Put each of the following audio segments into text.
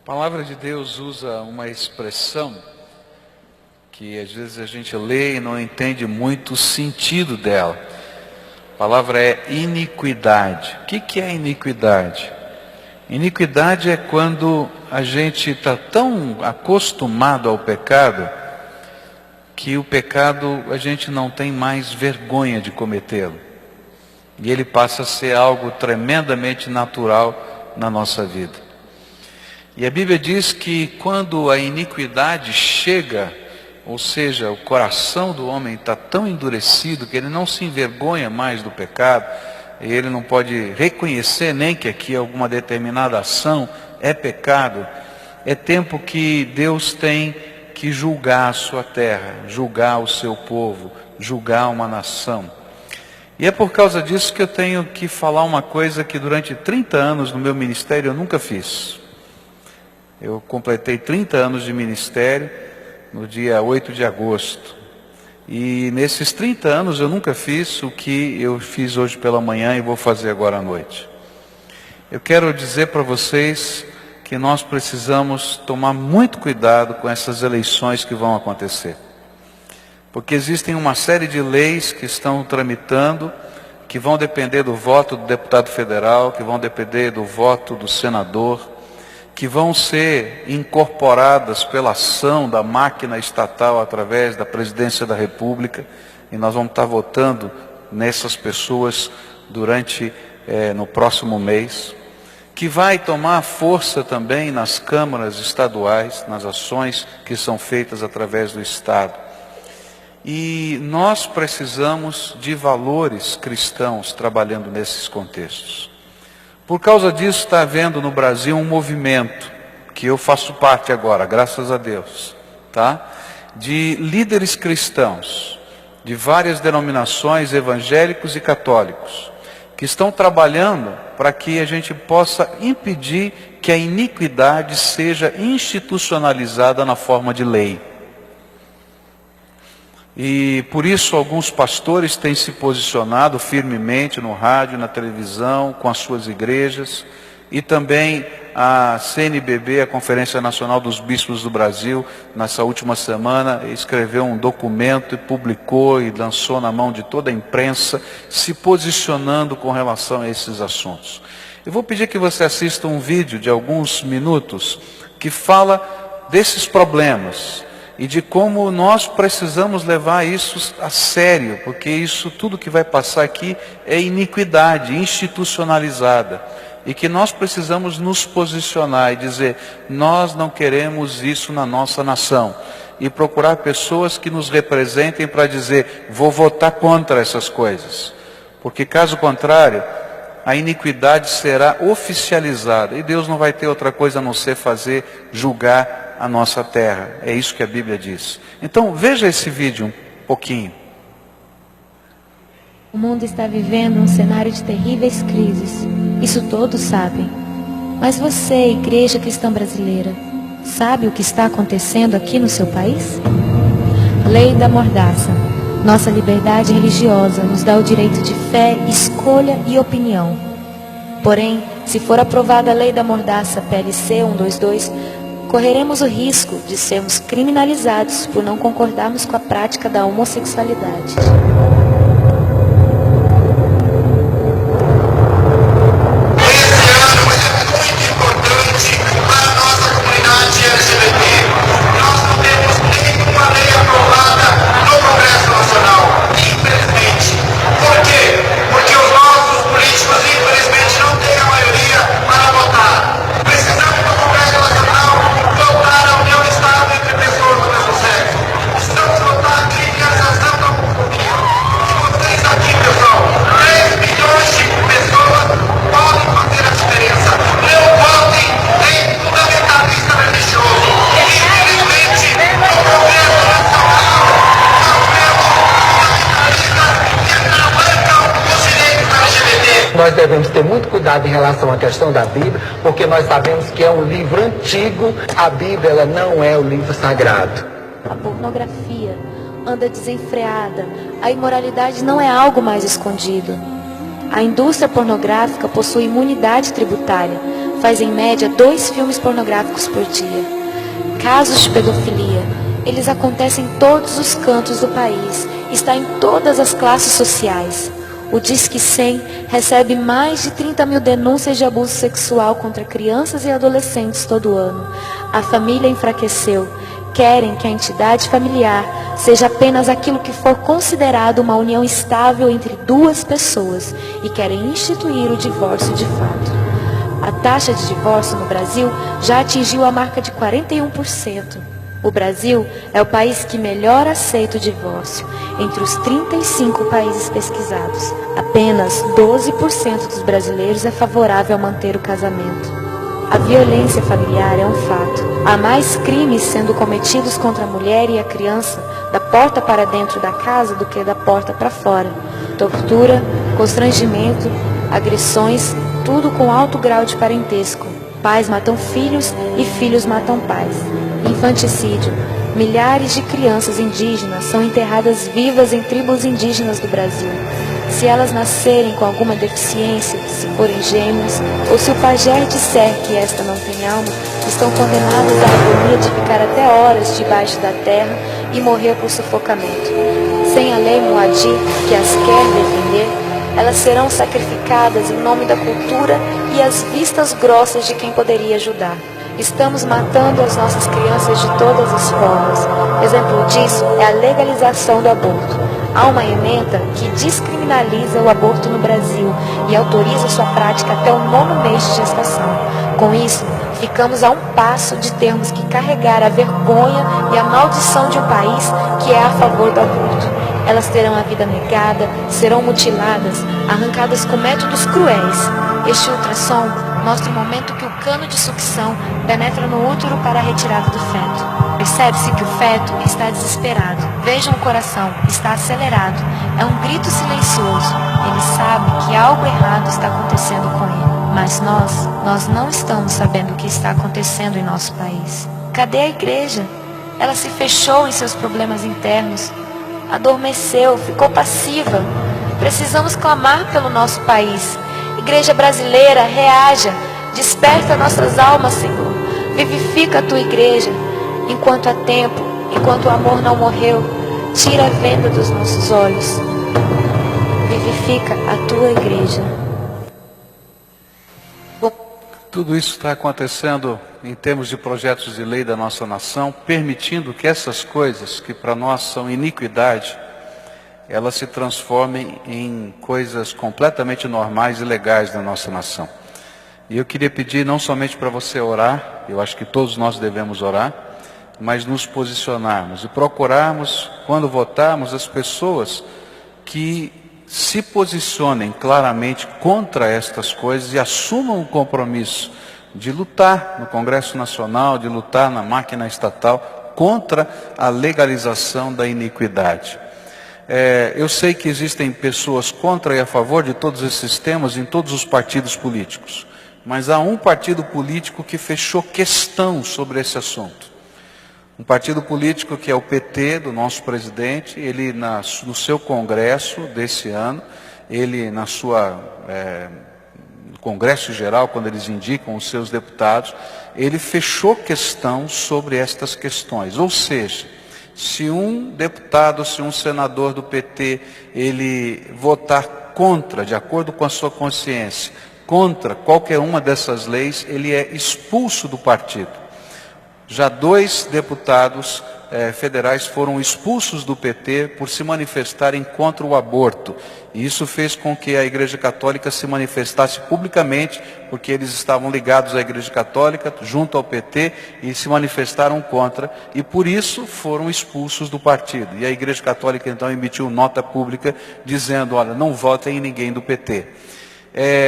A palavra de Deus usa uma expressão que às vezes a gente lê e não entende muito o sentido dela. A palavra é iniquidade. O que é iniquidade? Iniquidade é quando a gente está tão acostumado ao pecado que o pecado a gente não tem mais vergonha de cometê-lo. E ele passa a ser algo tremendamente natural na nossa vida. E a Bíblia diz que quando a iniquidade chega, ou seja, o coração do homem está tão endurecido que ele não se envergonha mais do pecado, e ele não pode reconhecer nem que aqui alguma determinada ação é pecado, é tempo que Deus tem que julgar a sua terra, julgar o seu povo, julgar uma nação. E é por causa disso que eu tenho que falar uma coisa que durante 30 anos no meu ministério eu nunca fiz. Eu completei 30 anos de ministério no dia 8 de agosto. E nesses 30 anos eu nunca fiz o que eu fiz hoje pela manhã e vou fazer agora à noite. Eu quero dizer para vocês que nós precisamos tomar muito cuidado com essas eleições que vão acontecer. Porque existem uma série de leis que estão tramitando, que vão depender do voto do deputado federal, que vão depender do voto do senador, que vão ser incorporadas pela ação da máquina estatal através da presidência da República, e nós vamos estar votando nessas pessoas no próximo mês, que vai tomar força também nas câmaras estaduais, nas ações que são feitas através do Estado. E nós precisamos de valores cristãos trabalhando nesses contextos. Por causa disso está havendo no Brasil um movimento, que eu faço parte agora, graças a Deus, tá? De líderes cristãos, de várias denominações, evangélicos e católicos, que estão trabalhando para que a gente possa impedir que a iniquidade seja institucionalizada na forma de lei. E por isso alguns pastores têm se posicionado firmemente no rádio, na televisão, com as suas igrejas, e também a CNBB, a Conferência Nacional dos Bispos do Brasil, nessa última semana, escreveu um documento e publicou e lançou na mão de toda a imprensa, se posicionando com relação a esses assuntos. Eu vou pedir que você assista um vídeo de alguns minutos que fala desses problemas e de como nós precisamos levar isso a sério, porque isso tudo que vai passar aqui é iniquidade institucionalizada. E que nós precisamos nos posicionar e dizer, nós não queremos isso na nossa nação. E procurar pessoas que nos representem para dizer, vou votar contra essas coisas. Porque caso contrário, a iniquidade será oficializada. E Deus não vai ter outra coisa a não ser julgar a nossa terra. É isso que a Bíblia diz. Então veja esse vídeo um pouquinho. O mundo está vivendo um cenário de terríveis crises. Isso todos sabem. Mas você, Igreja Cristã Brasileira, sabe o que está acontecendo aqui no seu país? Lei da Mordaça. Nossa liberdade religiosa nos dá o direito de fé, escolha e opinião. Porém, se for aprovada a Lei da Mordaça PLC 122, correremos o risco de sermos criminalizados por não concordarmos com a prática da homossexualidade. Nós devemos ter muito cuidado em relação à questão da Bíblia, porque nós sabemos que é um livro antigo. A Bíblia, ela não é o livro sagrado. A pornografia anda desenfreada. A imoralidade não é algo mais escondido. A indústria pornográfica possui imunidade tributária, faz em média 2 filmes pornográficos por dia. Casos de pedofilia, eles acontecem em todos os cantos do país, está em todas as classes sociais. O Disque 100 recebe mais de 30 mil denúncias de abuso sexual contra crianças e adolescentes todo ano. A família enfraqueceu. Querem que a entidade familiar seja apenas aquilo que for considerado uma união estável entre 2 pessoas e querem instituir o divórcio de fato. A taxa de divórcio no Brasil já atingiu a marca de 41%. O Brasil é o país que melhor aceita o divórcio. Entre os 35 países pesquisados, apenas 12% dos brasileiros é favorável a manter o casamento. A violência familiar é um fato. Há mais crimes sendo cometidos contra a mulher e a criança da porta para dentro da casa do que da porta para fora. Tortura, constrangimento, agressões, tudo com alto grau de parentesco. Pais matam filhos e filhos matam pais. Infanticídio. Milhares de crianças indígenas são enterradas vivas em tribos indígenas do Brasil. Se elas nascerem com alguma deficiência, se forem gêmeas, ou se o pajé disser que esta não tem alma, estão condenadas à agonia de ficar até horas debaixo da terra e morrer por sufocamento. Sem a lei Moadi, que as quer defender, elas serão sacrificadas em nome da cultura e às vistas grossas de quem poderia ajudar. Estamos matando as nossas crianças de todas as formas. Exemplo disso é a legalização do aborto. Há uma emenda que descriminaliza o aborto no Brasil e autoriza sua prática até o 9º mês de gestação. Com isso, ficamos a um passo de termos que carregar a vergonha e a maldição de um país que é a favor do aborto. Elas terão a vida negada, serão mutiladas, arrancadas com métodos cruéis. Este ultrassom mostra o momento que o cano de sucção penetra no útero para a retirada do feto. Percebe-se que o feto está desesperado. Vejam o coração, está acelerado. É um grito silencioso. Ele sabe que algo errado está acontecendo com ele. Mas nós não estamos sabendo o que está acontecendo em nosso país. Cadê a igreja? Ela se fechou em seus problemas internos. Adormeceu, ficou passiva. Precisamos clamar pelo nosso país. Igreja brasileira, reaja, desperta nossas almas, Senhor. Vivifica a tua igreja. Enquanto há tempo, enquanto o amor não morreu, tira a venda dos nossos olhos. Vivifica a tua igreja. Tudo isso está acontecendo em termos de projetos de lei da nossa nação, permitindo que essas coisas, que para nós são iniquidade, elas se transformem em coisas completamente normais e legais da nossa nação. E eu queria pedir não somente para você orar, eu acho que todos nós devemos orar, mas nos posicionarmos e procurarmos, quando votarmos, as pessoas que se posicionem claramente contra estas coisas e assumam o compromisso de lutar no Congresso Nacional, de lutar na máquina estatal contra a legalização da iniquidade. Eu sei que existem pessoas contra e a favor de todos esses temas em todos os partidos políticos, mas há um partido político que fechou questão sobre esse assunto. Um partido político que é o PT, do nosso presidente. Ele no seu congresso desse ano, ele no congresso geral, quando eles indicam os seus deputados, ele fechou questão sobre estas questões. Ou seja, se um deputado, se um senador do PT, ele votar contra, de acordo com a sua consciência, contra qualquer uma dessas leis, ele é expulso do partido. Já 2 deputados federais foram expulsos do PT por se manifestarem contra o aborto. E isso fez com que a Igreja Católica se manifestasse publicamente, porque eles estavam ligados à Igreja Católica, junto ao PT, e se manifestaram contra, e por isso foram expulsos do partido. E a Igreja Católica então emitiu nota pública dizendo, olha, não votem em ninguém do PT.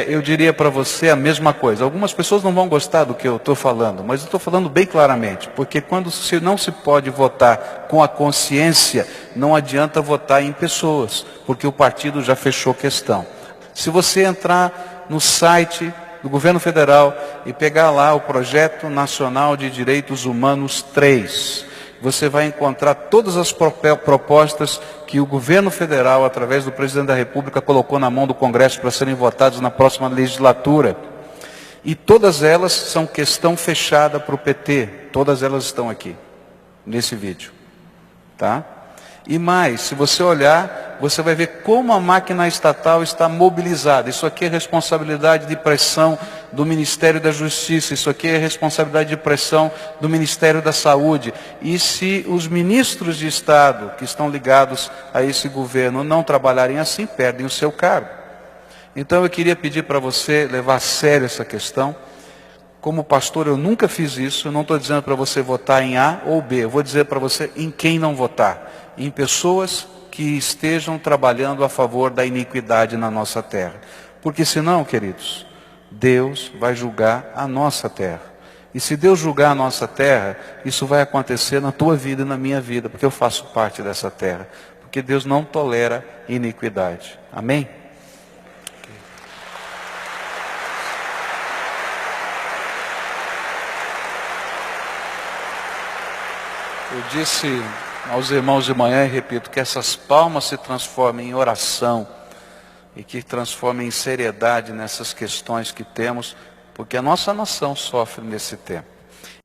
Eu diria para você a mesma coisa. Algumas pessoas não vão gostar do que eu estou falando, mas eu estou falando bem claramente, porque quando não se pode votar com a consciência, não adianta votar em pessoas, porque o partido já fechou questão. Se você entrar no site do Governo Federal e pegar lá o Projeto Nacional de Direitos Humanos 3, você vai encontrar todas as propostas que o governo federal, através do presidente da República, colocou na mão do Congresso para serem votadas na próxima legislatura. E todas elas são questão fechada para o PT. Todas elas estão aqui, nesse vídeo. Tá? E mais, se você olhar, você vai ver como a máquina estatal está mobilizada. Isso aqui é responsabilidade de pressão do Ministério da Justiça. Isso aqui é responsabilidade de pressão do Ministério da Saúde. E se os ministros de Estado que estão ligados a esse governo não trabalharem assim, perdem o seu cargo. Então eu queria pedir para você levar a sério essa questão. Como pastor eu nunca fiz isso, eu não estou dizendo para você votar em A ou B, eu vou dizer para você em quem não votar. Em pessoas que estejam trabalhando a favor da iniquidade na nossa terra. Porque senão, queridos, Deus vai julgar a nossa terra. E se Deus julgar a nossa terra, isso vai acontecer na tua vida e na minha vida, porque eu faço parte dessa terra. Porque Deus não tolera iniquidade. Amém? Eu disse aos irmãos de manhã, e repito, que essas palmas se transformem em oração e que transformem em seriedade nessas questões que temos, porque a nossa nação sofre nesse tempo.